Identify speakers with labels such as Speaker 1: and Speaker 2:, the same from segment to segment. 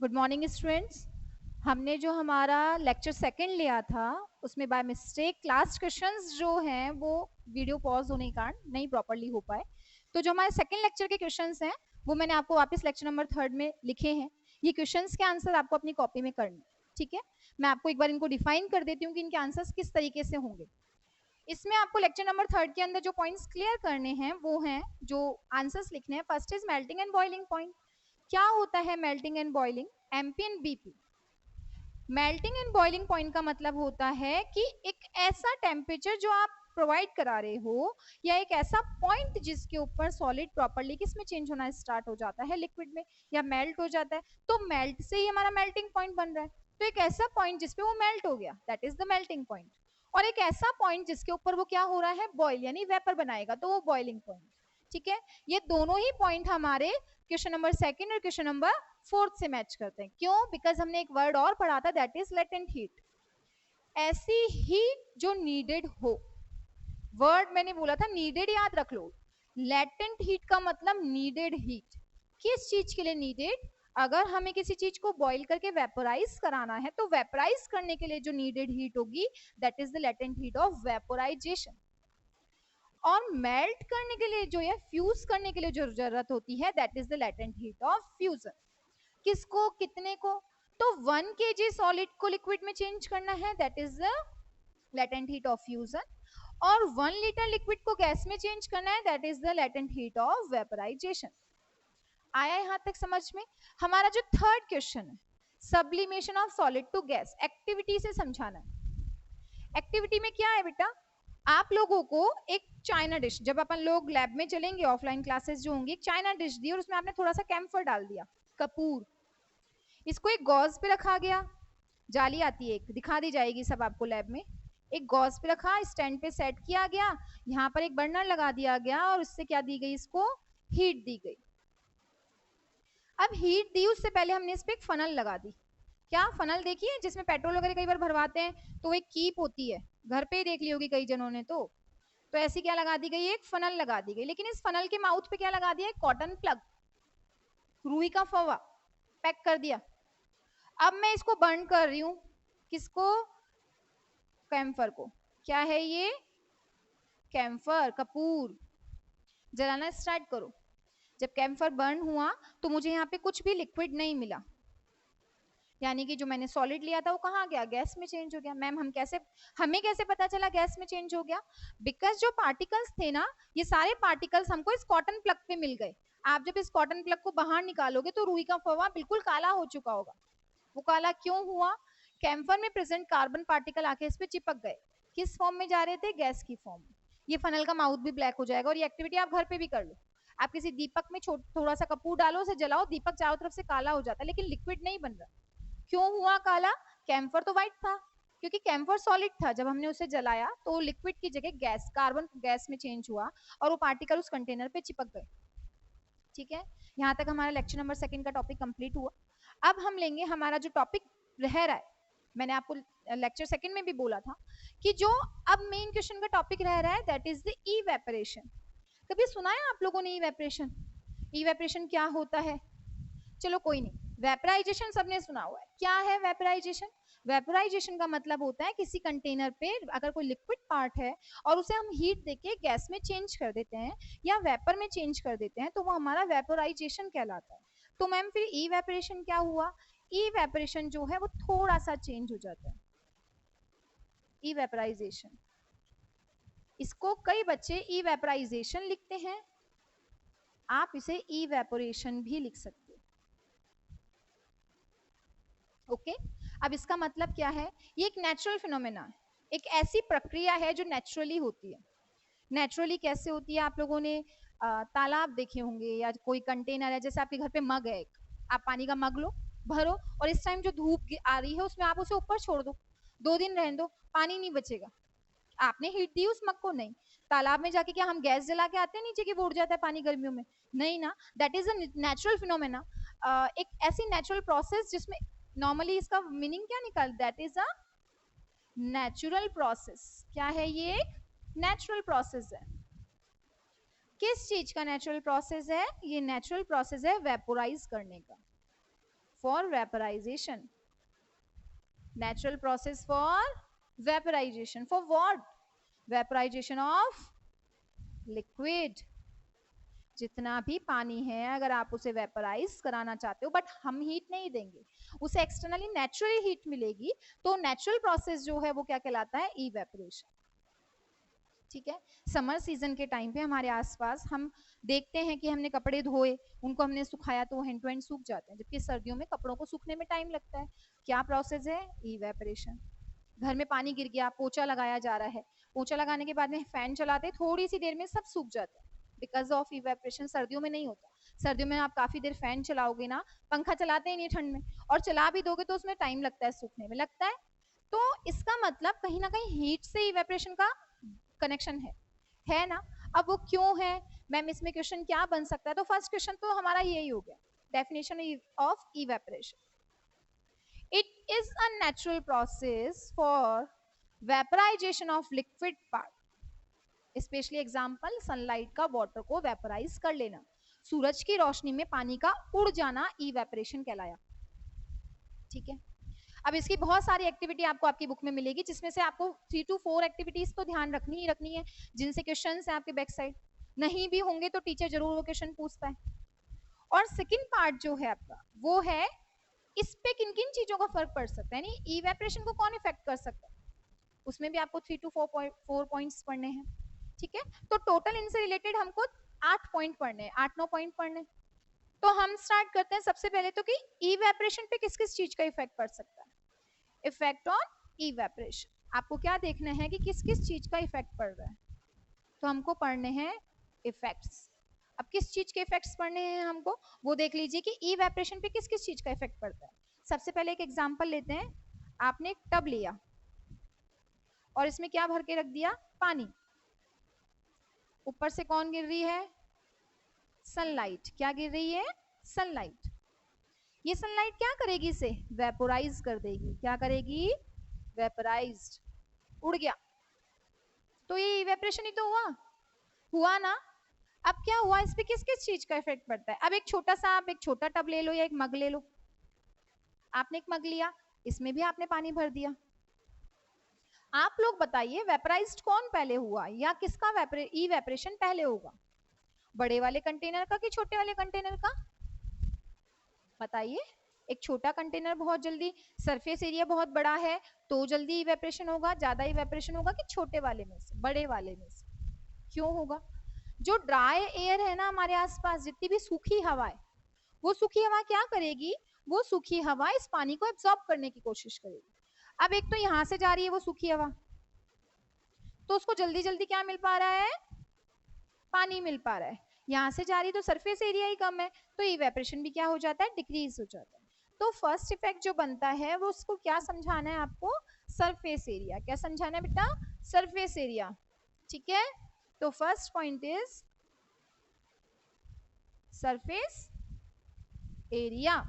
Speaker 1: Good morning students. हमने जो हमारा लेक्चर सेकंड लिया था उसमें बाय मिस्टेक क्लास क्वेश्चंस जो हैं वो वीडियो पॉज होने के कारण नहीं प्रॉपर्ली हो पाए। तो जो हमारे सेकंड लेक्चर के क्वेश्चंस हैं वो मैंने आपको वापस लेक्चर नंबर 3 में लिखे हैं। ये क्वेश्चंस के आंसर आपको अपनी कॉपी में करने, ठीक है। मैं आपको एक बार इनको डिफाइन कर देती हूँ कि इनके आंसर्स किस तरीके से होंगे। इसमें आपको लेक्चर नंबर 3 के अंदर जो पॉइंट्स क्लियर करने हैं वो हैं, जो आंसर्स लिखने हैं। First is melting and boiling point. क्या होता है melting and boiling? MP and BP. Melting and boiling point का मतलब होता है कि एक ऐसा टेम्परेचर जो आप प्रोवाइड करा रहे हो या एक ऐसा पॉइंट जिसके ऊपर सॉलिड प्रॉपर्ली किसमें चेंज होना स्टार्ट हो जाता है, लिक्विड में, या मेल्ट हो जाता है। तो मेल्ट से ही हमारा मेल्टिंग पॉइंट बन रहा है। तो एक ऐसा पॉइंट जिसपे वो मेल्ट हो गया, that is the melting point. और एक ऐसा पॉइंट जिसके ऊपर वो क्या हो रहा है, बॉइल यानी वेपर बनाएगा, तो वो बॉइलिंग पॉइंट। ठीक है, ये दोनों ही पॉइंट हमारे क्वेश्चन नंबर 2 और क्वेश्चन नंबर 4 से मैच करते हैं। क्यों? बिकॉज हमने एक वर्ड और पढ़ा था, दैट इज लेटेंट हीट। ऐसी हीट जो नीडेड हो। वर्ड मैंने बोला था नीडेड, याद रख लो। लेटेंट हीट का मतलब नीडेड हीट। किस चीज के लिए नीडेड? अगर हमें किसी चीज को बॉईल करके वेपोराइज कराना है तो वेपोराइज करने के लिए जो नीडेड हीट होगी, that is the latent heat of vaporisation. और मेल्ट करने के लिए जो है, फ्यूज करने के लिए जो जरूरत होती है, that is the latent heat of fusion. किसको, कितने को? तो 1 kg सॉलिड को लिक्विड में चेंज करना है, that is the latent heat of fusion. और 1 लीटर लिक्विड को गैस में चेंज करना है, that is the latent heat of vaporisation. आया यहां तक समझ में? हमारा जो थर्ड क्वेश्चन है, sublimation of solid to gas, activity से समझाना है। एक्टिविटी में क्या है बेटा, आप लोगों को एक चाइना डिश, जब अपन लोग लैब में चलेंगे ऑफलाइन क्लासेस जो होंगी, एक चाइना डिश दी और उसमें आपने थोड़ा सा कैम्फर डाल दिया, कपूर। इसको एक गॉज पे रखा गया, जाली आती है एक, दिखा दी जाएगी सब आपको लैब में। एक गॉज पे रखा, स्टैंड पे सेट किया गया, यहाँ पर एक बर्नर लगा दिया गया और उससे क्या दी गई, इसको हीट दी गई। अब हीट दी, उससे पहले हमने इस पे एक फनल लगा दी। क्या फनल देखिए, जिसमें पेट्रोल वगैरह कई बार भरवाते हैं तो वो एक कीप होती है, घर पे ही देख ली होगी कई जनों ने। तो ऐसी क्या लगा दी गई, एक फनल लगा दी गई। लेकिन इस फनल के माउथ पे क्या लगा दिया, एक कॉटन प्लग, रुई का फवा पैक कर दिया। अब मैं इसको बर्न कर रही हूं, किसको? कैम्फर को। क्या है ये? कैम्फर, कपूर। जलाना स्टार्ट करो। जब कैम्फर बर्न हुआ तो मुझे यहाँ पे कुछ भी लिक्विड नहीं मिला, यानी कि जो मैंने सॉलिड लिया था वो कहाँ गया, गैस में चेंज हो गया। मैम हमें कैसे पता चला गैस में चेंज हो गया? बिकॉज जो पार्टिकल्स थे ना, ये सारे पार्टिकल्स हमको इस कॉटन प्लग पे मिल गए। आप जब इस कॉटन प्लग को बाहर निकालोगे तो रुई का फवा बिल्कुल काला हो चुका होगा। वो काला क्यों हुआ? कैम्फर में प्रेजेंट कार्बन पार्टिकल आके इस पे चिपक गए। किस फॉर्म में जा रहे थे? गैस की फॉर्म में। ये फनल का माउथ भी ब्लैक हो जाएगा। और ये एक्टिविटी आप घर पे भी कर लो। आप किसी दीपक में थोड़ा सा कपूर डालो, उसे जलाओ, दीपक चारों तरफ से काला हो जाता है लेकिन लिक्विड नहीं बन रहा। क्यों हुआ काला? कैम्फर तो व्हाइट था, क्योंकि कैम्फर सॉलिड था। जब हमने उसे जलाया तो लिक्विड की जगह गैस, कार्बन गैस में चेंज हुआ और वो पार्टिकल उस कंटेनर पे चिपक गए। ठीक है, यहाँ तक हमारा लेक्चर नंबर 2 का टॉपिक कंप्लीट हुआ। अब हम लेंगे हमारा जो टॉपिक रह रहा है, मैंने आपको लेक्चर 2 में भी बोला था कि जो अब मेन क्वेश्चन का टॉपिक रह रहा है, दैट इज द इवेपोरेशन। कभी सुना है आप लोगों ने इवेपोरेशन? इवेपोरेशन क्या होता है? चलो कोई नहीं, वेपराइजेशन सबने सुना हुआ है। क्या है वेपराइजेशन? वेपराइजेशन का मतलब होता है किसी कंटेनर पे अगर कोई लिक्विड पार्ट है और उसे हम हीट देके गैस में चेंज कर देते हैं या वेपर में चेंज कर देते हैं तो वो हमारा वेपराइजेशन कहलाता है। तो मैम फिर इवेपोरेशन क्या हुआ? इवेपोरेशन जो है वो थोड़ा सा चेंज हो जाता है, इवेपोराइजेशन। इसको कई बच्चे इवेपोराइजेशन लिखते हैं, आप इसे इवेपोरेशन भी लिख सकते हो। ओके, अब इसका मतलब क्या है? ये एक नेचुरल फिनोमेना है, एक ऐसी प्रक्रिया है जो नेचुरली होती है। नेचुरली कैसे होती है? आप लोगों ने तालाब देखे होंगे या कोई कंटेनर है, जैसे आपके घर पे मग है एक, आप पानी का मग लो, भरो और इस टाइम जो धूप आ रही है उसमें आप उसे ऊपर छोड़ दो, 2 दिन रहने दो, पानी नहीं बचेगा। आपने हीट दी उस मग को? नहीं। तालाब में जाके क्या हम गैस जला के आते हैं नीचे कि वो उड़ जाता है पानी गर्मियों में? नहीं ना, that is a natural phenomena. एक ऐसी नेचुरल प्रोसेस जिसमें नॉर्मली इसका मीनिंग क्या निकल, that is a natural process. क्या है ये? एक नेचुरल प्रोसेस है। किस चीज का नेचुरल प्रोसेस है? ये नेचुरल प्रोसेस है वेपोराइज करने का। For vaporisation, natural process for vaporisation, for what? Vaporisation of liquid. जितना भी पानी है अगर आप उसे वेपराइज कराना चाहते हो, बट हम हीट नहीं देंगे, उसे एक्सटर्नली नेचुरली हीट मिलेगी, तो नेचुरल प्रोसेस जो है वो क्या कहलाता है? इवेपोरेशन। ठीक है, समर सीजन के टाइम पे हमारे आसपास हम देखते हैं कि हमने कपड़े धोए, उनको हमने सुखाया तो वो हैंड टू हैंड सूख जाते हैं, जबकि सर्दियों में कपड़ों को सूखने में टाइम लगता है। क्या प्रोसेस है? इवेपोरेशन। घर में पानी गिर गया, पोछा लगाया जा रहा है, पोछा लगाने के बाद में फैन चलाते हैं, थोड़ी सी देर में सब सूख जाता है बिकॉज ऑफ इवेपोरेशन। सर्दियों में नहीं होता, सर्दियों में आप काफी देर फैन चलाओगे ना, पंखा चलाते ही नहीं ठंड में, और चला भी दोगे तो उसमें टाइम लगता है, सूखने में लगता है। तो इसका मतलब कहीं ना कहीं हीट से इवेपोरेशन का कनेक्शन है ना? अब वो क्यों है मैम, इसमें क्वेश्चन क्या बन सकता है? तो फर्स्ट क्वेश्चन तो हमारा यही हो गया, definition of evaporation. It is a natural process for vaporization of liquid part. Specially example sunlight का वाटर को वेपराइज कर लेना, सूरज की रोशनी में पानी का उड़ जाना इवेपोरेशन कहलाया। ठीक है, अब इसकी बहुत सारी एक्टिविटी आपको आपकी बुक में मिलेगी, जिसमें से आपको 3 to 4 एक्टिविटीज तो ध्यान रखनी ही रखनी है, जिनसे क्वेश्चन है आपके बैक साइड। नहीं भी होंगे तो टीचर जरूर वो क्वेश्चन पूछता है। और सेकेंड पार्ट जो है आपका वो है इस पे किन किन चीजों का फर्क पड़ सकता है, यानी इवेपोरेशन को कौन इफेक्ट कर सकता है, उसमें भी आपको 3 to 4 पॉइंट्स पढ़ने हैं। ठीक है, तो टोटल इनसे रिलेटेड हमको 8 पॉइंट पढ़ने हैं, 8-9 पॉइंट पढ़ने। तो हम स्टार्ट करते हैं सबसे पहले तो कि इवेपोरेशन पे किस किस चीज का इफेक्ट पड़ सकता है। इफेक्ट ऑन इवेपोरेशन, आपको क्या देखना है कि किस किस चीज का इफेक्ट पड़ रहा है, तो हमको पढ़ने हैं इफेक्ट्स। अब किस चीज के इफेक्ट्स पढ़ने हैं हमको, वो देख लीजिए कि इवेपोरेशन पे किस किस चीज का इफेक्ट पड़ता है। सबसे पहले एक एग्जांपल लेते हैं, आपने एक टब लिया और इसमें क्या भर के रख दिया? पानी। ऊपर से कौन गिर रही है? सनलाइट। क्या गिर रही है? सनलाइट। ये सनलाइट क्या करेगी? इसे वेपोराइज कर देगी। क्या करेगी? वेपोराइज्ड, उड़ गया। तो ये इवेपोरेशन ही तो हुआ ना। अब क्या हुआ, इस पे किस किस चीज का इफेक्ट पड़ता है? अब एक छोटा सा, आप एक छोटा टब ले लो या एक मग ले लो, आपने एक मग लिया, इसमें भी आपने पानी भर दिया। आप लोग बताइए वेपराइज्ड कौन पहले हुआ, या किसका इवेपोरेशन पहले होगा? बड़े वाले कंटेनर का कि छोटे वाले कंटेनर का? बताइए। एक छोटा कंटेनर बहुत जल्दी, सरफेस एरिया बहुत बड़ा है तो जल्दी इवेपोरेशन होगा, ज्यादा इवेपोरेशन होगा कि छोटे वाले में से, बड़े वाले में से? क्यों होगा? जो ड्राई एयर है ना हमारे आसपास, जितनी भी सूखी हवा है, वो सूखी हवा क्या करेगी? वो सूखी हवा इस पानी को एब्जॉर्ब करने की कोशिश करेगी। अब एक तो यहाँ से जा रही है वो सूखी हवा, तो उसको जल्दी जल्दी क्या मिल पा रहा है? पानी मिल पा रहा है। यहाँ से जा रही तो सरफेस एरिया ही कम है, तो इवेपोरेशन भी क्या हो जाता है? डिक्रीज हो जाता है। तो फर्स्ट इफेक्ट जो बनता है वो उसको क्या समझाना है आपको? Surface area. क्या समझाना है बेटा? Surface area. ठीक है, तो first point is surface area.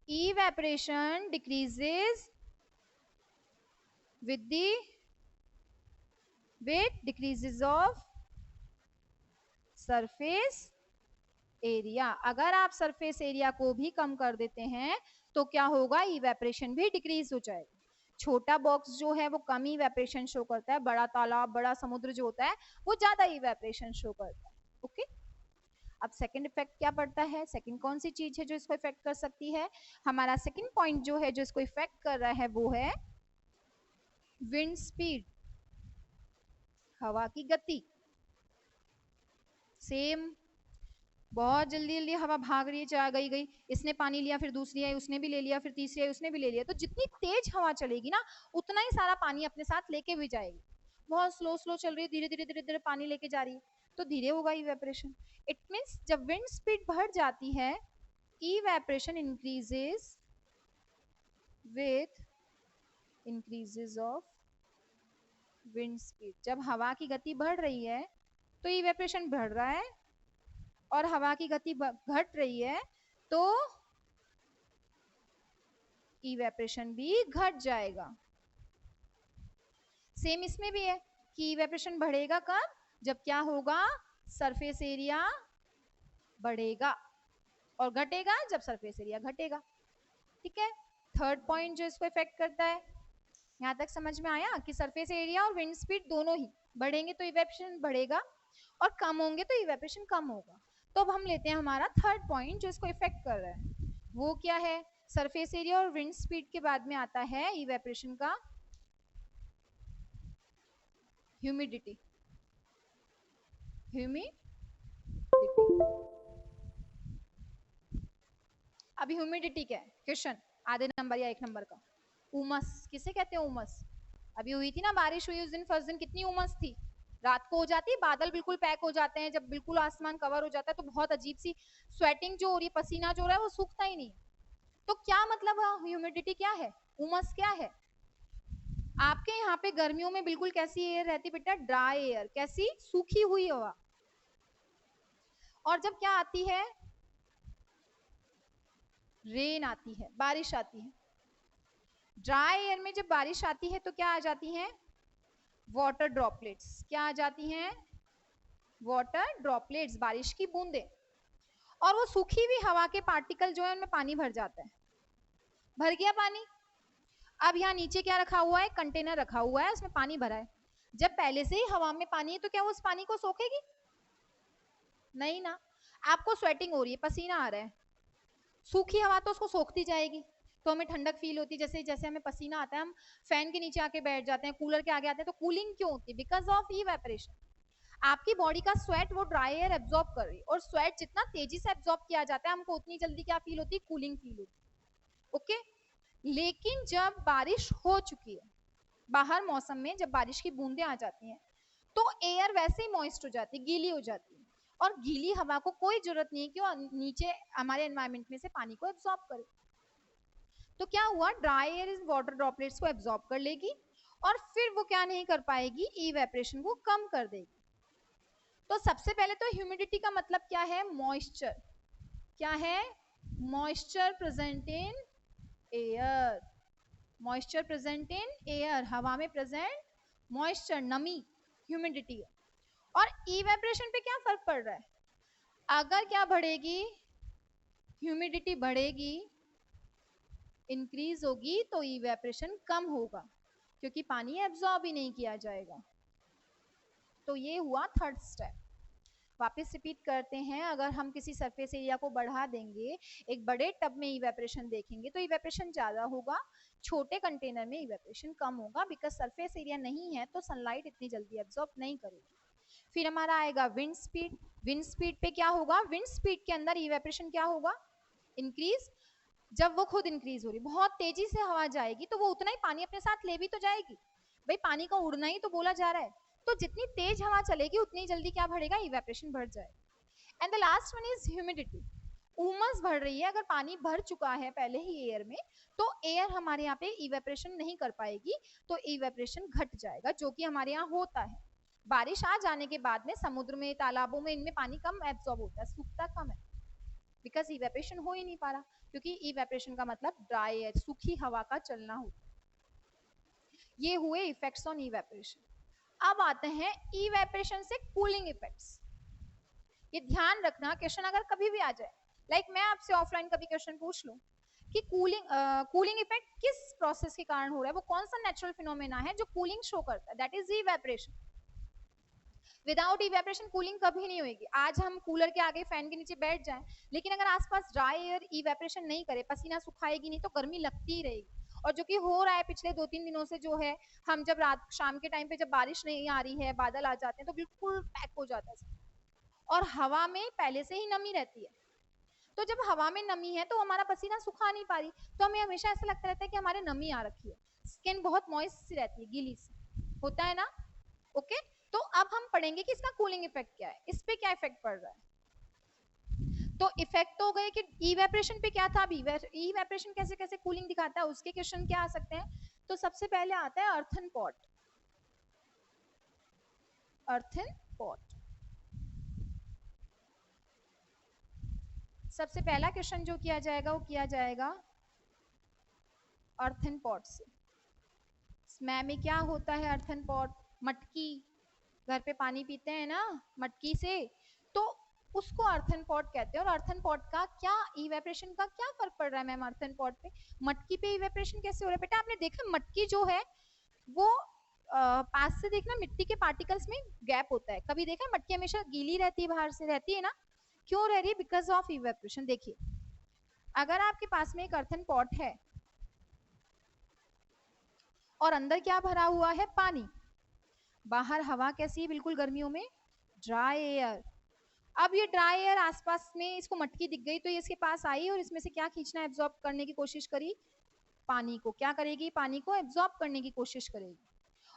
Speaker 1: Evaporation decreases with decreases of surface area। अगर आप सरफेस एरिया को भी कम कर देते हैं तो क्या होगा? इवेपोरेशन भी डिक्रीज हो जाएगा। छोटा बॉक्स जो है वो कम इवेपोरेशन शो करता है, बड़ा तालाब, बड़ा समुद्र जो होता है वो ज्यादा इवेपोरेशन शो करता है। ओके, अब सेकंड इफेक्ट क्या पड़ता है? सेकंड कौन सी चीज है जो इसको इफेक्ट कर सकती है? हमारा सेकंड पॉइंट जो है जो इसको इफेक्ट कर रहा है वो है विंड स्पीड, हवा की गति। सेम, बहुत जल्दी जल्दी हवा भाग रही है, चाह गई गई, इसने पानी लिया, फिर दूसरी आई उसने भी ले लिया, फिर तीसरी आई उसने भी ले लिया, तो जितनी तेज हवा चलेगी ना उतना ही सारा पानी अपने साथ लेके भी जाएगी। बहुत स्लो स्लो चल रही है, धीरे धीरे धीरे धीरे पानी लेके जा रही है, तो धीरे होगा इवेपोरेशन। इट मीन्स जब विंड स्पीड बढ़ जाती है, evaporation increases with increases of wind speed. जब हवा की गति बढ़ रही है तो इवेपोरेशन बढ़ रहा है, और हवा की गति घट रही है तो इवेपोरेशन भी घट जाएगा। सेम इसमें भी है कि इवेपोरेशन बढ़ेगा कब? जब क्या होगा? सरफेस एरिया बढ़ेगा। और घटेगा जब सरफेस एरिया घटेगा। ठीक है, थर्ड पॉइंट जो इसको इफेक्ट करता है, यहाँ तक समझ में आया कि सरफेस एरिया और विंड स्पीड दोनों ही बढ़ेंगे तो इवेपोरेशन बढ़ेगा और कम होंगे तो इवेपोरेशन कम होगा। तो अब हम लेते हैं हमारा थर्ड पॉइंट जो इसको इफेक्ट कर रहा है, वो क्या है? सरफेस एरिया और विंड स्पीड के बाद में आता है इवेपोरेशन का ह्यूमिडिटी। अभी ह्यूमिडिटी क्या है क्वेश्चन, आधे नंबर या 1 नंबर का? उमस। किसे कहते हैं उमस? अभी हुई थी ना बारिश, हुई उस दिन फर्स्ट दिन, कितनी उमस थी। रात को हो जाती है, बादल बिल्कुल पैक हो जाते हैं, जब बिल्कुल आसमान कवर हो जाता है तो बहुत अजीब सी स्वेटिंग जो हो रही है, पसीना जो हो रहा है वो सूखता ही नहीं। तो क्या मतलब ह्यूमिडिटी क्या है, उमस क्या है? आपके यहाँ पे गर्मियों में बिल्कुल कैसी एयर रहती बेटा? ड्राई एयर, कैसी? सूखी हुई हवा। और जब क्या आती है? रेन आती है, बारिश आती है। ड्राई एयर में जब बारिश आती है तो क्या आ जाती है? Water droplets. क्या आ जाती हैं? वाटर ड्रॉपलेट्स, बारिश की बूंदे। और वो सूखी हुई हवा के पार्टिकल जो है उनमें पानी भर जाता है। भर गया पानी। अब यहाँ नीचे क्या रखा हुआ है? कंटेनर रखा हुआ है, उसमें पानी भरा है। जब पहले से ही हवा में पानी है तो क्या वो उस पानी को सोखेगी? नहीं ना। आपको स्वेटिंग हो रही है, पसीना आ रहा है, सूखी हवा तो उसको सोखती जाएगी, तो हमें ठंडक फील होती है। जैसे जैसे हमें पसीना आता है हम फैन के नीचे आके बैठ जाते हैं, कूलर के आगे आते हैं, तो कूलिंग क्यों होती है? Because of evaporation. आपकी बॉडी का स्वेट वो ड्राई एयर एब्जॉर्ब कर रही है, और स्वेट जितना तेजी से एब्जॉर्ब किया जाता है हमको उतनी जल्दी क्या फील होती है? कूलिंग फील होती है। ओके, लेकिन जब बारिश हो चुकी है, बाहर मौसम में जब बारिश की बूंदें आ जाती हैं तो एयर वैसे ही मॉइस्ट हो जाती है, गीली हो जाती है, और गीली हवा को कोई जरूरत नहीं है कि वो नीचे हमारे एनवायरमेंट में से पानी को एब्जॉर्ब करे। तो क्या हुआ? ड्राई एयर इस वाटर ड्रॉपलेट्स को एब्जॉर्ब कर लेगी और फिर वो क्या नहीं कर पाएगी? इवेपोरेशन को कम कर देगी। तो सबसे पहले तो ह्यूमिडिटी का मतलब क्या है? मॉइस्चर। क्या है? Moisture present in air. Moisture present in air, हवा में प्रेजेंट मॉइस्चर, नमी, ह्यूमिडिटी। और इवेपोरेशन पे क्या फर्क पड़ रहा है? अगर क्या बढ़ेगी? ह्यूमिडिटी बढ़ेगी, इंक्रीज होगी, तो इवेपोरेशन कम होगा क्योंकि पानी एब्जॉर्ब ही नहीं किया जाएगा। तो ये हुआ थर्ड स्टेप। वापस रिपीट करते हैं, अगर हम किसी सरफेस एरिया को बढ़ा देंगे, एक बड़े टब में इवेपोरेशन देखेंगे तो इवेपोरेशन ज्यादा होगा, छोटे कंटेनर में इवेपोरेशन कम होगा, बिकॉज सरफेस एरिया नहीं है तो सनलाइट इतनी जल्दी एब्जॉर्ब नहीं करेगी। फिर हमारा आएगा विंड स्पीड। विंड स्पीड पे क्या होगा? विंड स्पीड के अंदर इवेपोरेशन क्या होगा? इंक्रीज। जब वो खुद इंक्रीज हो रही, बहुत तेजी से हवा जाएगी तो वो उतना ही पानी अपने साथ ले भी तो जाएगी, भाई पानी का उड़ना ही तो बोला जा रहा है। तो जितनी तेज हवा चलेगी उतनी जल्दी क्या बढ़ेगा? इवेपोरेशन बढ़ जाएगा। And the last one is humidity. उमस बढ़ रही है, अगर पानी भर चुका है पहले ही एयर में तो एयर हमारे यहाँ पे इवेपोरेशन नहीं कर पाएगी, तो इवेपोरेशन घट जाएगा, जो कि हमारे यहाँ होता है। बारिश आ जाने के बाद में समुद्र में, तालाबों में, इनमें पानी कम एब्सॉर्ब होता है, सूखता कम है, बिकॉज इवेपोरेशन हो ही नहीं पा रहा, क्योंकि इवेपोरेशन का मतलब ड्राई एयर, सूखी हवा का चलना होता है। ये हुए इफेक्ट्स ऑन इवेपोरेशन। अब आते हैं इवेपोरेशन से कूलिंग इफेक्ट्स। ये ध्यान रखना, क्वेश्चन अगर कभी भी आ जाए, लाइक मैं आपसे ऑफलाइन कभी क्वेश्चन पूछ लूं कि कूलिंग इफेक्ट किस प्रोसेस के कारण हो रहा है, वो कौन सा नेचुरल फिनोमेना है जो कूलिंग शो करता है, that is evaporation. Without evaporation cooling कभी नहीं होगी। आज हम कूलर के आगे, फैन के नीचे बैठ जाएं, लेकिन अगर आसपास ड्राई एयर इवेपोरेशन नहीं करे, पसीना सुखाएगी नहीं, तो गर्मी लगती ही रहेगी। और जो कि हो रहा है पिछले 2-3 दिनों से, जो है हम जब रात शाम के टाइम पे जब बारिश नहीं आ रही है, बादल आ जाते हैं तो बिल्कुल पैक हो जाता है, और हवा में पहले से ही नमी रहती है। तो जब हवा में नमी है तो हमारा पसीना सुखा नहीं पा रही, तो हमें हमेशा ऐसा लगता रहता है कि हमारे नमी आ रखी है, स्किन बहुत मॉइस्ट सी रहती है, गीली सी होता है ना। ओके, तो अब हम पढ़ेंगे कि इसका कूलिंग इफेक्ट क्या है, इस पे क्या इफेक्ट पड़ रहा है। तो इफेक्ट तो हो गए कि इवेपोरेशन पे क्या था। अब इवेपोरेशन कैसे कैसे कूलिंग दिखाता है, उसके क्वेश्चन क्या आ सकते हैं। तो सबसे पहले आता है अर्थन पॉट। अर्थन पॉट सबसे पहला क्वेश्चन जो किया जाएगा वो किया जाएगा अर्थन पॉट से। में क्या होता है अर्थन पॉट? मटकी, घर पे पानी पीते हैं ना मटकी से, तो उसको अर्थन पॉट कहते हैं। और अर्थन पॉट का क्या, इवेपोरेशन का क्या फर्क पड़ रहा है मैम अर्थन पॉट पे? मटकी पे इवेपोरेशन कैसे हो रहा है बेटा? आपने देखा मटकी जो है वो पास से देखना मिट्टी के पार्टिकल्स में गैप होता है, कभी देखा मटकी हमेशा गीली रहती है, बाहर से रहती है ना, क्यों रह रही है? Because of evaporation. देखिए अगर आपके पास में एक अर्थन पॉट है और अंदर क्या भरा हुआ है? पानी। बाहर हवा कैसी है बिल्कुल गर्मियों में? Dry air. अब ये ड्राई एयर आसपास में इसको मटकी दिख गई तो ये इसके पास आई और इसमें से क्या खींचना, एब्जॉर्ब करने की कोशिश करी? पानी को। क्या करेगी? पानी को एब्जॉर्ब करने की कोशिश करेगी।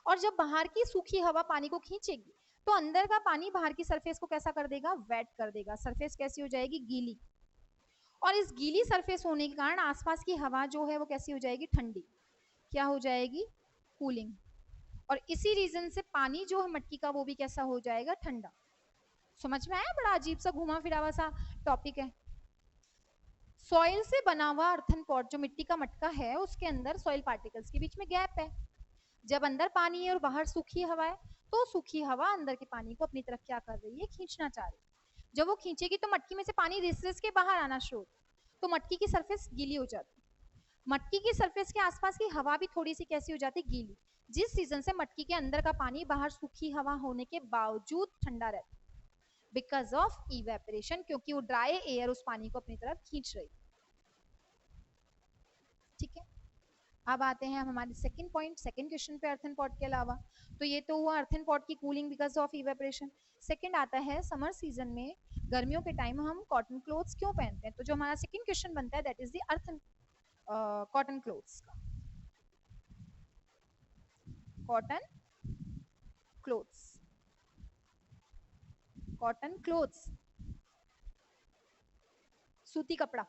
Speaker 1: और जब बाहर की सूखी हवा पानी को खींचेगी तो अंदर का पानी बाहर की सरफेस को कैसा कर देगा? वेट कर देगा। सरफेस कैसी हो जाएगी? गीली। और इस गीली सरफेस होने के कारण आसपास की हवा जो है वो कैसी हो जाएगी? ठंडी। क्या हो जाएगी? कूलिंग। और इसी रीजन से पानी जो है मटकी का वो भी कैसा हो जाएगा? ठंडा। समझ में आया? बड़ा अजीब सा घुमा फिरा सा टॉपिक है। सॉइल से बना हुआ अर्थन पॉट जो मिट्टी का मटका है उसके अंदर सॉइल पार्टिकल्स के बीच में गैप है। जब अंदर पानी है और बाहर सूखी हवा है तो सूखी हवा अंदर के पानी को अपनी तरफ क्या कर रही है? खींचना चाह रही है। जब वो खींचेगी तो मटकी में से पानी रिस रिस के बाहर आना शुरू, तो मटकी की सरफेस गीली हो जाती है। मटकी की सरफेस के आसपास की हवा भी थोड़ी सी कैसी हो जाती? गीली। जिस सीजन से मटकी के अंदर का पानी बाहर सूखी हवा होने के बावजूद ठंडा रहता है, बिकॉज ऑफ इवेपोरेशन, क्योंकि वो ड्राई एयर उस पानी को अपनी तरफ खींच रही। ठीक है, अब आते हैं हम हमारे सेकंड पॉइंट, सेकंड क्वेश्चन पे अर्थन पॉट के अलावा। तो ये तो हुआ अर्थन पॉट की cooling because of evaporation. Second आता है समर सीजन में, गर्मियों के टाइम हम कॉटन क्लोथ्स क्यों पहनते हैं? तो जो हमारा सेकंड क्वेश्चन बनता है that is the earthen cotton clothes का। कॉटन क्लोथ्स, कॉटन क्लोथ्स, सूती कपड़ा।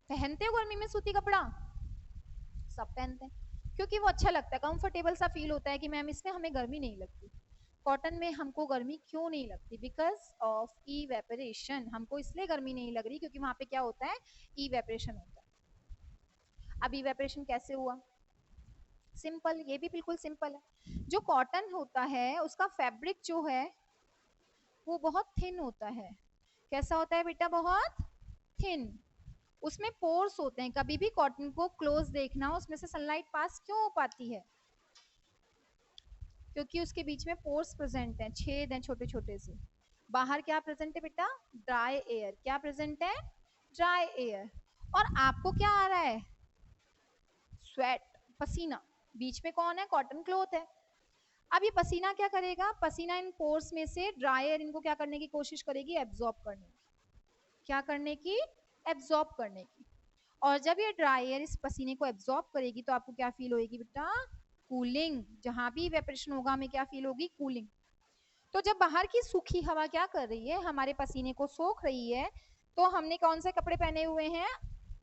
Speaker 1: पहनते हो गर्मी में सूती कपड़ा? सब पहनते हैं क्योंकि वो अच्छा लगता है, कंफर्टेबल सा फील होता है कि मैम इसमें हमें गर्मी नहीं लगती। कॉटन में हमको गर्मी क्यों नहीं लगती? Because of evaporation. हमको इसलिए गर्मी नहीं लग रही क्योंकि वहां पे क्या होता है? इवेपोरेशन होता है। अब इवेपोरेशन कैसे हुआ? सिंपल, ये भी बिल्कुल सिंपल है। जो कॉटन होता है उसका फैब्रिक जो है वो बहुत थिन होता है। कैसा होता है बेटा? बहुत थिन। उसमें पोर्स होते हैं। कभी भी कॉटन को क्लोज देखना, उसमें से सनलाइट पास क्यों हो पाती है? क्योंकि उसके बीच में पोर्स प्रेजेंट हैं, छेद हैं छोटे छोटे से। बाहर क्या प्रेजेंट है बेटा? Dry air. क्या प्रेजेंट है? Dry air. और आपको क्या आ रहा है? स्वेट, पसीना। बीच में कौन है? कॉटन क्लोथ है। अब ये पसीना क्या करेगा? पसीना इन पोर्स में से ड्राई एयर इनको क्या करने की कोशिश करेगी? एब्जॉर्ब करने की। क्या करने की? एब्जॉर्ब करने की। और जब ये ड्राई एयर इस पसीने को एब्जॉर्ब करेगी तो आपको क्या फील होगी बेटा? कूलिंग। जहां भी इवेपोरेशन होगा हमें क्या फील होगी? कूलिंग। तो जब बाहर की सूखी हवा क्या कर रही है? हमारे पसीने को सोख रही है। तो हमने कौन से कपड़े पहने हुए हैं?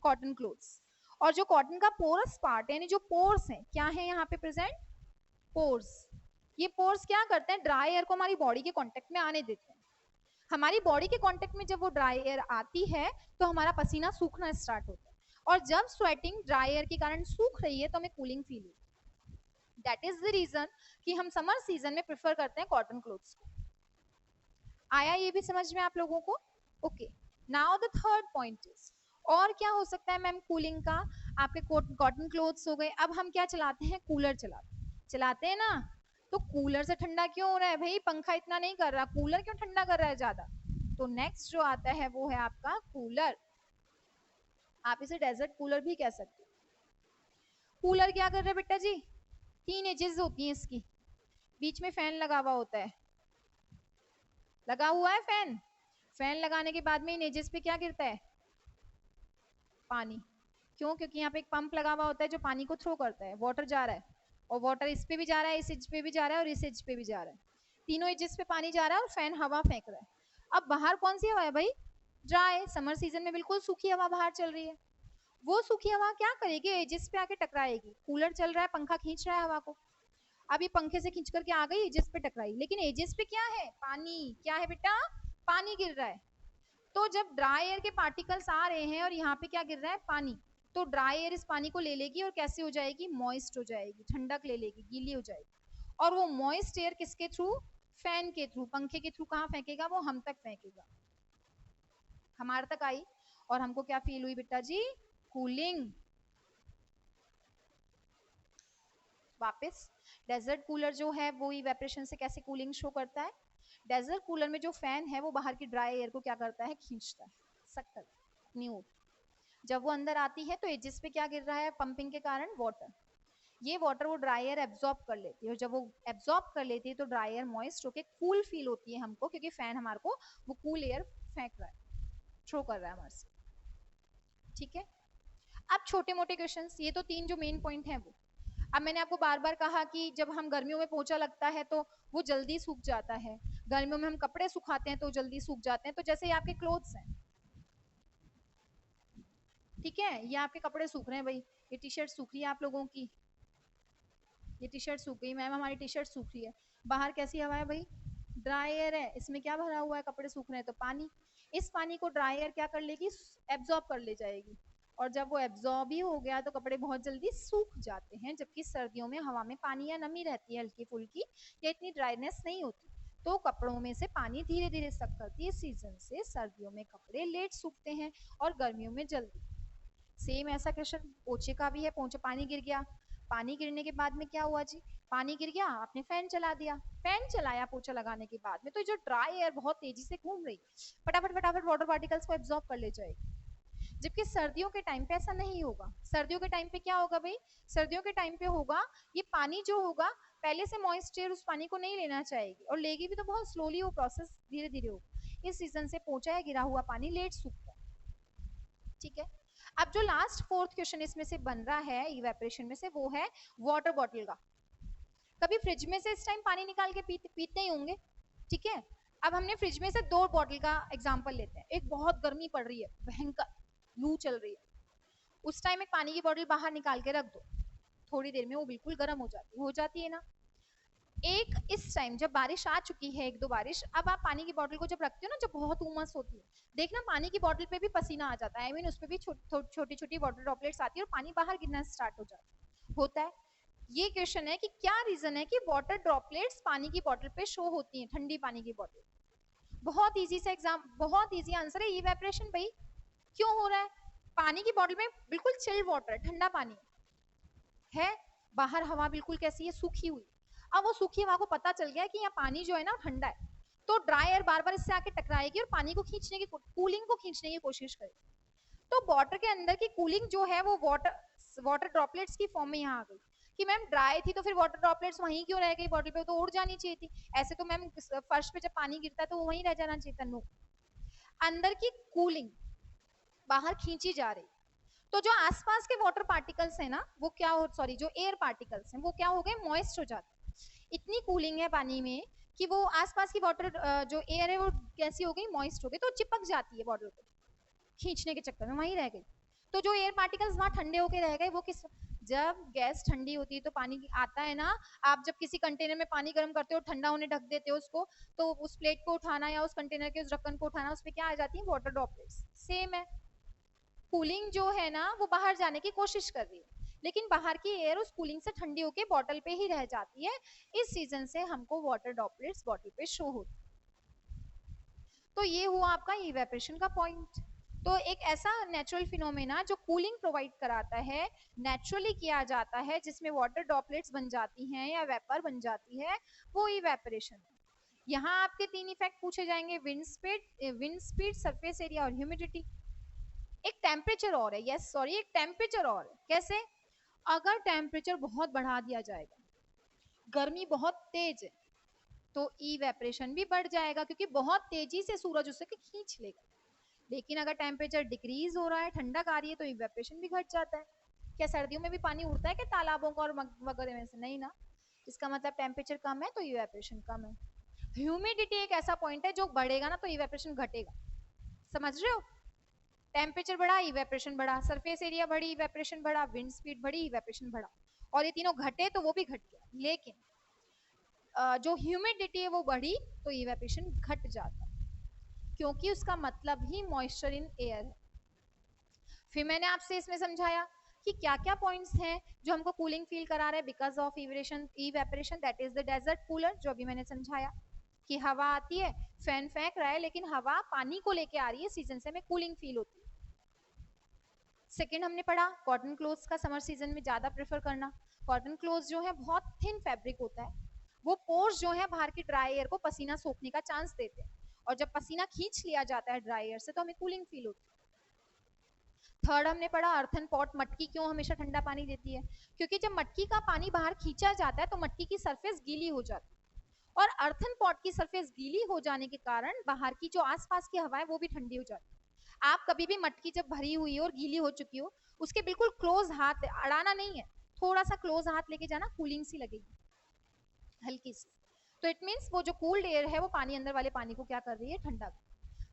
Speaker 1: Cotton clothes. और जो कॉटन का पोरस पार्ट है, यानी जो पोर्स हैं, क्या है यहाँ पे प्रेजेंट? पोर्स। ये पोर्स क्या करते हैं? ड्राई एयर को हमारी बॉडी के कांटेक्ट में आने देते हैं। हमारी बॉडी के कांटेक्ट में जब वो ड्राई एयर आती है तो हमारा पसीना सूखना स्टार्ट होता है। और जब स्वेटिंग ड्राई एयर के कारण सूख रही है तो हमें कूलिंग फील होती है। दैट इज द रीजन कि हम समर सीजन में प्रेफर करते हैं कॉटन क्लोथ्स को। आया ये भी समझ में आप लोगों को? Okay, now the third point is, और क्या हो सकता है मैम कूलिंग का? आपके कॉटन क्लोथ्स हो गए। अब हम क्या चलाते हैं? कूलर चलाते हैं ना। तो कूलर से ठंडा क्यों हो रहा है भाई? पंखा इतना नहीं कर रहा, कूलर क्यों ठंडा कर रहा है ज्यादा? तो नेक्स्ट जो आता है वो है आपका कूलर। आप इसे डेजर्ट कूलर भी कह सकते हो। कूलर क्या कर रहा है बेटा जी? 3 एजेस होती हैं इसकी। बीच में फैन लगा हुआ होता है, लगा हुआ है फैन। फैन लगाने के बाद में इन एजेस पे क्या गिरता है? पानी। क्यों? क्योंकि यहाँ पे एक पंप लगा हुआ होता है जो पानी को थ्रो करता है। वाटर जा रहा है और वाटर इस पे भी जा रहा है, इस एज पे भी जा रहा है और इस एज पे भी जा रहा है। तीनों एजेस पे पानी जा रहा है और फैन हवा फेंक रहा है। अब बाहर कौन सी हवा है भाई? ड्राई। समर सीजन में बिल्कुल सूखी हवा बाहर चल रही है। वो सूखी हवा क्या करेगी? एजेस पे आके टकराएगी। कूलर चल रहा है, पंखा खींच रहा है हवा को। अब ये पंखे से खींच करके आ गई, एजेस पे टकराई, लेकिन एजेस पे क्या है? पानी। क्या है बेटा? पानी गिर रहा है। तो जब ड्राई एयर के पार्टिकल्स आ रहे हैं और यहाँ पे क्या गिर रहा है? पानी। तो ड्राई एयर इस पानी को ले लेगी और कैसे हो जाएगी? मॉइस्ट हो जाएगी, ठंडक ले लेगी, गीली हो जाएगी। और वो मॉइस्ट एयर किसके थ्रू? फैन के थ्रू, पंखे के थ्रू कहाँ फेंकेगा? वो हम तक फेंकेगा। हमारे तक आई और हमको क्या फील हुई बेटा जी, कूलिंग। वापस डेजर्ट कूलर जो है वो इवेपोरेशन से कैसे कूलिंग शो करता है? डेजर्ट कूलर में जो फैन है वो बाहर की ड्राई एयर को क्या करता है, खींचता है, सक करता है न्यू। जब वो अंदर आती है तो एजिस पे क्या गिर रहा है पंपिंग के कारण, वाटर। ये वाटर वो ड्राई एयर एब्जॉर्ब कर लेती है और जब वो एब्जॉर्ब कर लेती है तो ड्राई एयर मॉइस्ट होके कूल फील होती है हमको, क्योंकि फैन हमारे को वो कूल एयर फेंक रहा है, थ्रो कर रहा है हमारे से। ठीक है, अब छोटे मोटे क्वेश्चंस, ये तो 3 जो मेन पॉइंट है वो। अब मैंने आपको बार बार कहा कि जब हम गर्मियों में पोंछा लगता है तो वो जल्दी सूख जाता है, गर्मियों में हम कपड़े सुखाते हैं तो जल्दी सूख जाते हैं। तो जैसे ये आपके क्लोथ्स हैं, ठीक है, ये आपके कपड़े सूख रहे हैं भाई, ये टी शर्ट सूख रही है आप लोगों की, ये टी शर्ट सूख गई मैम, हमारी टी शर्ट सूख रही है। बाहर कैसी हवा है भाई, ड्राई एयर है, इसमें क्या भरा हुआ है, कपड़े सूख रहे हैं तो पानी। इस पानी को ड्राई एयर क्या कर लेगी, एब्जॉर्ब कर ले जाएगी, और जब वो एब्जॉर्ब ही हो गया तो कपड़े बहुत जल्दी सूख जाते हैं। जबकि सर्दियों में हवा में पानी या नमी रहती है हल्की फुल्की, या इतनी ड्राइनेस नहीं होती, तो कपड़ों में से पानी धीरे धीरे सक करती है। इस सीजन से सर्दियों में कपड़े लेट सूखते हैं और गर्मियों में जल्दी। सेम ऐसा क्वेश्चन पोछे का भी है, पोछे पानी गिर गया, पानी गिरने के बाद में क्या हुआ जी, पानी गिर गया, आपने फैन चला दिया, फैन चलाया पोछा लगाने के बाद में, तो जो ड्राई एयर बहुत तेजी से घूम रही, फटाफट फटाफट वाटर पार्टिकल्स को एब्जॉर्ब कर ले जाएगी। जबकि सर्दियों के टाइम पे ऐसा नहीं होगा। सर्दियों के टाइम पे क्या होगा भाई, सर्दियों के टाइम पे होगा, ये पानी जो होगा पहले से मॉइस्चर उस पानी को नहीं लेना चाहेगी, और लेगी भी तो बहुत स्लोली, वो प्रोसेस धीरे धीरे होगा। इस सीजन से पोछा या गिरा हुआ पानी लेट सूखता है। ठीक है, अब जो लास्ट फोर्थ क्वेश्चन इसमें से बन रहा है इवेपोरेशन में से, वो है वाटर बॉटल का। कभी फ्रिज में से इस टाइम पानी निकाल के पीते ही होंगे, ठीक है। अब हमने फ्रिज में से 2 बॉटल का एग्जांपल लेते हैं। एक बहुत गर्मी पड़ रही है, भयंकर लू चल रही है, उस टाइम एक पानी की बॉटल बाहर निकाल के रख दो, थोड़ी देर में वो बिल्कुल गर्म हो जाती है ना। एक इस टाइम जब बारिश आ चुकी है, 1-2 बारिश, अब आप पानी की बोतल को जब रखते हो ना, जब बहुत उमस होती है, देखना पानी की बोतल पे भी पसीना आ जाता है, आई मीन उस पे भी छोटी छोटी वाटर ड्रॉपलेट्स आती है और पानी बाहर गिरना स्टार्ट हो जाता होता है। ये क्वेश्चन है कि क्या रीजन है कि वाटर ड्रॉपलेट्स पानी की बोतल पे शो होती हैं, ठंडी पानी की बोतल। बहुत इजी से एग्जाम, बहुत इजी आंसर है, इवेपोरेशन भाई। क्यों हो रहा है, पानी की बोतल में बिल्कुल चिल वाटर, ठंडा पानी है, बाहर हवा बिल्कुल कैसी है, सूखी हुई। अब वो सूखी हवा को पता चल गया कि यहाँ पानी जो है ना ठंडा है, तो ड्राई एयर बार बार इससे आके टकराएगी और पानी को खींचने की, कूलिंग को खींचने की कोशिश करेगी। तो वाटर के अंदर की कूलिंग जो है वो वाटर ड्रॉपलेट्स की फॉर्म में यहाँ आ गई कि मैम ड्राई थी तो फिर वाटर ड्रॉपलेट्स वहीं क्यों रह गई, बॉटल पे तो उड़ जानी चाहिए थी। ऐसे तो मैम फर्श पे जब पानी गिरता है तो वो वहीं रह जाना चाहिए था। नो, अंदर की कूलिंग बाहर खींची जा रही, तो जो आसपास के वाटर पार्टिकल्स है ना वो क्या हो, सॉरी जो एयर पार्टिकल्स हैं वो क्या हो गए, मॉइस्ट हो जाते। इतनी कूलिंग है पानी में कि वो आसपास की वाटर जो एयर है वो कैसी हो गई, मॉइस्ट हो गई, तो चिपक जाती है बॉटल को, खींचने के चक्कर में वहीं रह गई। तो जो एयर पार्टिकल्स वहां ठंडे होके रह गए, वो किस, जब गैस ठंडी होती है तो पानी आता है ना, आप जब किसी कंटेनर में पानी गर्म करते हो, ठंडा होने ढक देते हो उसको, तो उस प्लेट को उठाना या उस कंटेनर के उस ढक्कन को उठाना, उसमें क्या आ जाती है, वाटर ड्रॉपलेट्स। सेम है, कूलिंग जो है ना वो बाहर जाने की कोशिश कर रही है, लेकिन बाहर की एयर उस कूलिंग से ठंडी होके बॉटल पे ही रह जाती है। इस सीजन से हमको वाटर ड्रॉपलेट्स बॉटल पे शो होती। तो ये हुआ आपका इवेपोरेशन का पॉइंट। तो एक ऐसा नेचुरल फिनोमेना जो कूलिंग प्रोवाइड कराता है, नेचुरली किया जाता है, जिसमें वाटर ड्रॉपलेट्स बन जाती हैं या वेपर बन जाती है, वो इवेपोरेशन है। यहाँ आपके 3 इफेक्ट पूछे जाएंगे, विंड स्पीड, सरफेस एरिया और ह्यूमिडिटी। एक टेम्परेचर और है, यस सॉरी, एक टेम्परेचर और है। कैसे, अगर टेम्परेचर बहुत बढ़ा दिया जाएगा, गर्मी बहुत तेज है, तो इवेपोरेशन भी बढ़ जाएगा, क्योंकि बहुत तेजी से सूरज उसे खींच लेगा। लेकिन अगर टेम्परेचर डिक्रीज हो रहा है, ठंडक आ रही है, तो इवेपोरेशन भी घट जाता है। क्या सर्दियों में भी पानी उड़ता है क्या तालाबों का और वगैरह में से, नहीं ना। इसका मतलब टेम्परेचर कम है तो इवेपोरेशन कम है। ह्यूमिडिटी एक ऐसा पॉइंट है जो बढ़ेगा ना तो इवेपोरेशन घटेगा, समझ रहे हो। टेम्परेचर बढ़ा, इवेपोरेशन बढ़ा, सरफेस एरिया बढ़ी, इवेपोरेशन बढ़ा, विंड स्पीड बढ़ी, इवेपोरेशन बढ़ा, और ये तीनों घटे तो वो भी घट गया। लेकिन जो ह्यूमिडिटी है वो बढ़ी तो इवेपोरेशन घट जाता, क्योंकि उसका मतलब ही मॉइस्चर इन एयर है। फिर मैंने आपसे इसमें समझाया कि क्या क्या पॉइंट्स हैं जो हमको कूलिंग फील करा रहे हैं because of evaporation, that is the desert cooler, जो अभी मैंने समझाया। कि हवा आती है, फैन फेंक रहा है, लेकिन हवा पानी को लेके आ रही है, सीजन से हमें कूलिंग फील होती है। सेकेंड हमने पढ़ा कॉटन क्लोथ्स का समर सीजन में ज्यादा प्रेफर करना। कॉटन क्लोथ्स जो है बहुत थिन फैब्रिक होता है, वो पोर्स जो है बाहर की ड्राई एयर को पसीना सोखने का चांस देते हैं, और जब पसीना खींच लिया जाता है ड्राई एयर से तो हमें कूलिंग फील होती है। थर्ड हमने पढ़ा अर्थन पॉट, मटकी क्यों हमेशा ठंडा पानी देती है, क्योंकि जब मटकी का पानी बाहर खींचा जाता है तो मटकी की सरफेस गीली हो जाती है, और अर्थन पॉट की सरफेस गीली हो जाने के कारण बाहर की जो आसपास की हवा है वो भी ठंडी हो जाती है। आप कभी भी मटकी जब भरी हुई हो और गीली हो चुकी हो, उसके बिल्कुल क्लोज हाथ अड़ाना नहीं है, थोड़ा सा क्लोज हाथ लेके जाना, कूलिंग सी लगेगी हल्की सी। तो इट मीन्स वो जो कूल्ड एयर है वो पानी अंदर वाले पानी को क्या कर रही है, ठंडा।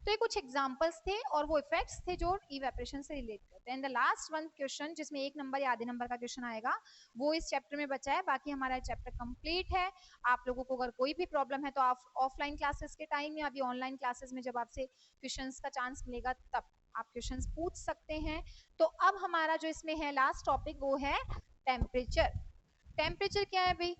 Speaker 1: तो ये कुछ एग्जांपल्स थे और वो इफेक्ट्स थे जो इवेपोरेशन से रिलेट करते हैं। And the last one question जिसमें 1 नंबर या आधे नंबर का क्वेश्चन आएगा वो इस चैप्टर में बचा है, बाकी हमारा चैप्टर कंप्लीट है। आप लोगों को अगर कोई भी प्रॉब्लम है तो आप ऑफलाइन क्लासेस के टाइम या अभी ऑनलाइन क्लासेस में जब आपसे क्वेश्चंस का चांस मिलेगा तब आप क्वेश्चंस पूछ सकते हैं। तो अब हमारा जो इसमें है लास्ट टॉपिक वो है टेम्परेचर। टेम्परेचर क्या है भाई,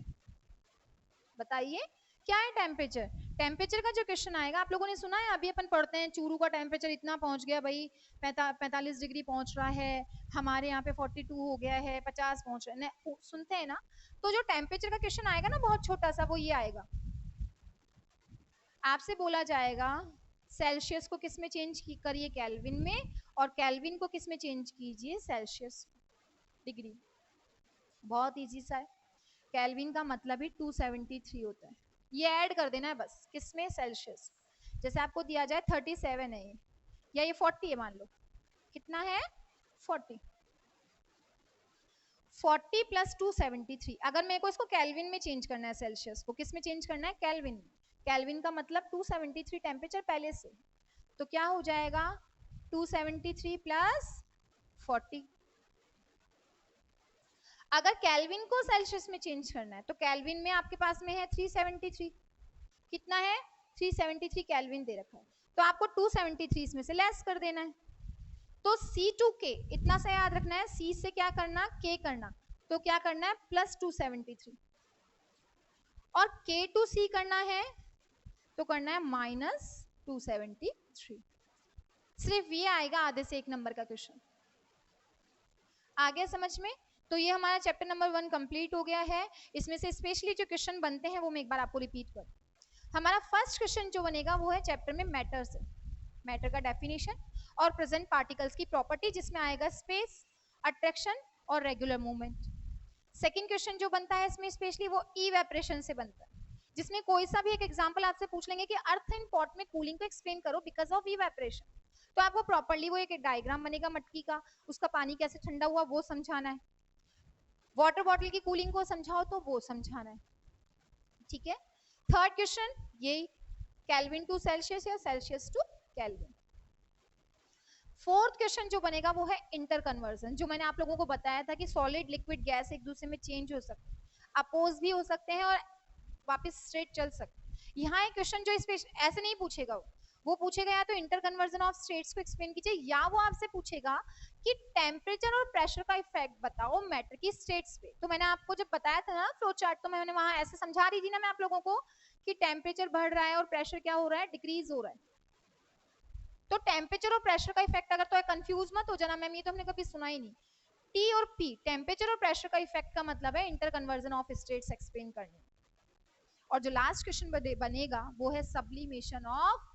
Speaker 1: बताइए क्या है टेम्परेचर। टेम्परेचर का जो क्वेश्चन आएगा, आप लोगों ने सुना है अभी अपन पढ़ते हैं चूरू का टेम्परेचर इतना पहुंच गया भाई, 45 डिग्री पहुंच रहा है, हमारे यहाँ पे 42 हो गया है, 50 पहुंच रहा है, सुनते हैं ना। तो जो टेम्परेचर का क्वेश्चन आएगा ना बहुत छोटा सा, वो ये आएगा, आपसे बोला जाएगा सेल्सियस को किस में चेंज करिए, केल्विन में, और केल्विन को किस में चेंज कीजिए, सेल्सियस डिग्री। बहुत इजी सा है, केल्विन का मतलब ही 273 होता है, ये ऐड कर देना है बस, किसमें, सेल्सियस। जैसे आपको दिया जाए 37 है ये, या ये 40 है, मान लो कितना है 40, 40 प्लस 273। अगर मेरे को इसको केल्विन में चेंज करना है, सेल्सियस को किस में चेंज करना है, केल्विन में। केल्विन का मतलब 273 टेम्परेचर पहले से, तो क्या हो जाएगा 273 प्लस 40। अगर केल्विन को सेल्सियस में चेंज करना है तो केल्विन में आपके पास में है 373, कितना है 373 केल्विन दे रखा है, तो आपको 273 इसमें से लेस कर देना है। तो C2K इतना सा याद रखना है, C से क्या करना, K करना, तो क्या करना है प्लस 273, और K टू C करना है तो करना है माइनस 273। सिर्फ ये आएगा आधे से 1 नंबर का क्वेश्चन, आ गया समझ में। तो ये हमारा चैप्टर नंबर 1 कंप्लीट हो गया है। इसमें से स्पेशली जो क्वेश्चन बनते हैं वो मैं एक बार आपको रिपीट कर, हमारा फर्स्ट क्वेश्चन जो बनेगा वो है चैप्टर में मैटर से, मैटर का डेफिनेशन और प्रेजेंट पार्टिकल्स की प्रॉपर्टी, जिसमें आएगा स्पेस, अट्रैक्शन और रेगुलर मूवमेंट। सेकंड क्वेश्चन जो बनता है इसमें स्पेशली वो इवेपोरेशन से बनता है, जिसमें कोई सा भी एक एग्जांपल आपसे पूछ लेंगे कि अर्थ इन पॉट में कूलिंग को एक्सप्लेन करो बिकॉज ऑफ इवेपोरेशन, तो आपको प्रॉपर्ली वो एक डायग्राम बनेगा मटकी का, उसका पानी कैसे ठंडा हुआ वो समझाना है, वाटर बॉटल की कूलिंग को समझाओ तो वो समझाना है, ठीक है। थर्ड क्वेश्चन यही, केल्विन टू सेल्सियस या Celsius to Kelvin. Fourth question जो बनेगा वो है इंटर कन्वर्जन, जो मैंने आप लोगों को बताया था कि सॉलिड लिक्विड गैस एक दूसरे में चेंज हो सकते हैं, अपोज भी हो सकते हैं और वापस स्ट्रेट चल सकते हैं। यहाँ एक क्वेश्चन जो ऐसे नहीं पूछेगा, वो पूछेगा या तो इंटर कन्वर्जन ऑफ स्टेट्स को एक्सप्लेन कीजिए, या वो आपसे पूछेगा कि टेम्परेचर और प्रेशर का इफेक्ट बताओ मैटर की स्टेट्स पे। तो मैंने आपको जब बताया था ना फ्लो चार्ट, तो मैंने वहां ऐसे समझा रही थी ना मैं आप लोगों को कि टेम्परेचर बढ़ रहा है और प्रेशर क्या हो रहा है, डिक्रीज हो रहा है। तो टेम्परेचर और प्रेशर का इफेक्ट अगर तो कंफ्यूज मत हो जाना, मैम ये तो हमने कभी सुना ही नहीं। टी और पी, टेम्परेचर और प्रेशर का इफेक्ट का मतलब है inter conversion of states explain करने। और जो लास्ट क्वेश्चन बनेगा वो है सब्लिमेशन ऑफ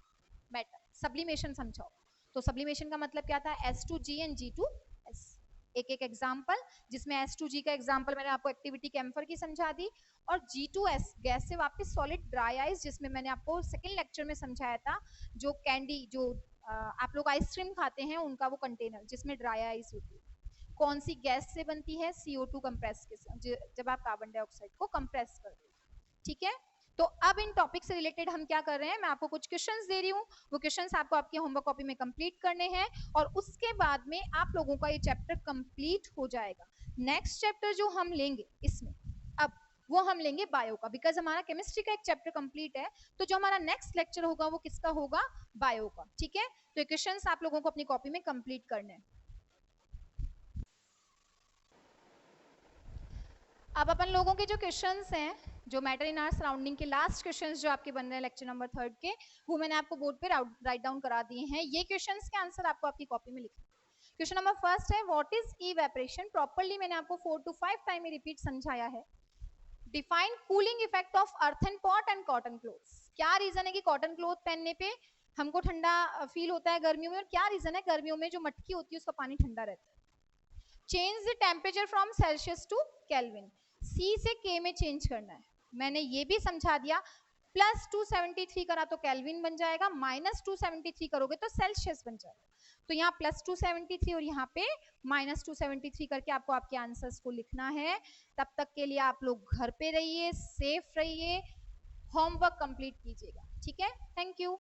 Speaker 1: मैटर, सब्लिमेशन समझाओ। तो सब्लिमेशन का मतलब क्या था, S2G एंड G2S। एक एक एग्जांपल, जिसमें S2G का एग्जांपल मैंने आपको एक्टिविटी कैम्फर की समझा दी, और G2S गैस से वापस सॉलिड ड्राई आइस, जिसमें मैंने आपको सेकंड लेक्चर में समझाया था, जो कैंडी जो आप लोग आइसक्रीम खाते हैं उनका वो कंटेनर जिसमें ड्राई आइस होती है, कौन सी गैस से बनती है, CO2 कंप्रेस के, जब आप कार्बन डाइऑक्साइड को कंप्रेस करते हैं, ठीक है। तो अब इन टॉपिक से रिलेटेड हम क्या कर रहे हैं, मैं आपको कुछ क्वेश्चंस दे रही हूँ, वो क्वेश्चंस आपको आपके होमवर्क कॉपी में कंप्लीट करने हैं, और उसके बाद में आप लोगों का ये चैप्टर कंप्लीट हो जाएगा। नेक्स्ट चैप्टर जो हम लेंगे इसमें अब वो हम लेंगे बायो का, बिकॉज हमारा केमिस्ट्री का एक चैप्टर कंप्लीट है, तो जो हमारा नेक्स्ट लेक्चर होगा वो किसका होगा, बायो का, ठीक है। तो क्वेश्चंस आप लोगों को अपनी कॉपी में कंप्लीट करने हैं। अब अपन लोगों के जो क्वेश्चंस हैं जो मैटर इन आवर सराउंडिंग के लास्ट क्वेश्चंस जो आपके बन रहे हैं लेक्चर नंबर 3 के, वो मैंने आपको बोर्ड पे राइट डाउन करा दिए हैं। ये क्वेश्चंस के आंसर आपको आपकी कॉपी में लिखना है। क्वेश्चन नंबर फर्स्ट है व्हाट इज इवेपोरेशन। प्रॉपर्ली मैंने आपको 4 to 5 टाइम में रिपीट समझाया है। Define cooling effect of earthen pot and cotton clothes. क्या रीजन है कि कॉटन क्लोथ पहनने पे हमको ठंडा फील होता है गर्मियों में, और क्या रीजन है गर्मियों में जो मटकी होती है उसका पानी ठंडा रहता है। Change the temperature from Celsius to Kelvin. C से के में चेंज करना है, मैंने ये भी समझा दिया। प्लस 273 करा तो केल्विन बन जाएगा, माइनस 273 करोगे तो सेल्सियस बन जाएगा। तो यहाँ प्लस 273 और यहाँ पे माइनस 273 करके आपको आपके आंसर्स को लिखना है। तब तक के लिए आप लोग घर पे रहिए, सेफ रहिए, होमवर्क कंप्लीट कीजिएगा। ठीक है, थैंक यू।